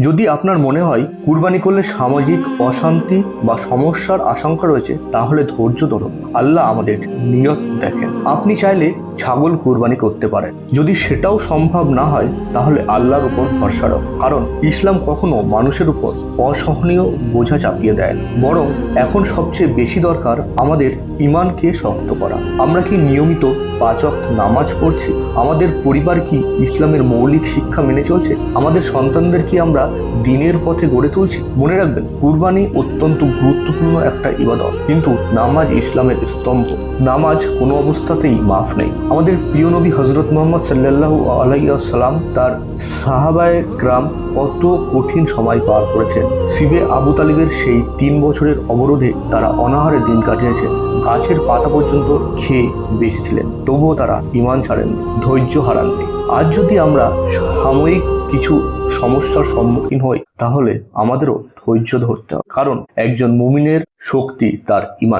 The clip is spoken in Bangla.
যদি আপনার মনে হয় কুরবানি করলে সামাজিক অশান্তি বা সমস্যার আশঙ্কা রয়েছে, তাহলে ধৈর্য ধরুন। আল্লাহ আমাদের নিয়ত দেখেন। আপনি চাইলে ছাগল কুরবানি করতে পারেন। যদি সেটাও সম্ভব না হয়, তাহলে আল্লাহর উপর ভরসা রাখুন। কারণ ইসলাম কখনো মানুষের উপর অসহনীয় বোঝা চাপিয়ে দেয় না, বরং এখন সবচেয়ে বেশি দরকার আমাদের ঈমানকে শক্ত করা। আমরা কি নিয়মিত 5 ওয়াক্ত নামাজ পড়ছি? আমাদের পরিবার কি ইসলামের মৌলিক শিক্ষা মেনে চলছে? আমাদের সন্তানদের কি আমরা দিনের পথে গড়ে তুলছি? মনে রাখবেন, কুরবানি অত্যন্ত গুরুত্বপূর্ণ একটা ইবাদত, কিন্তু নামাজ ইসলামের স্তম্ভ। নামাজ কোনো অবস্থাতেই মাফ নেই। আমাদের প্রিয় নবী হযরত মুহাম্মদ সাল্লাল্লাহু আলাইহি ওয়াসাল্লাম তার সাহাবায়ে কেরাম কত কঠিন সময় পার করেছেন। শিবে আবু তালিবের সেই 3 বছরের অবরোধে তারা অনাহারে দিন কাটিয়েছেন, গাছের পাতা পর্যন্ত খেয়ে বেঁচেছিলেন। তবুও তারা ঈমান ছাড়েননি, ধৈর্য হারাননি। আজ যদি আমরা সাময়িক কিছু সমস্যার সম্মুখীন হই, তাহলে আমাদেরও ধৈর্য ধরতে হবে, কারণ একজন মুমিনের শক্তি তার ঈমান।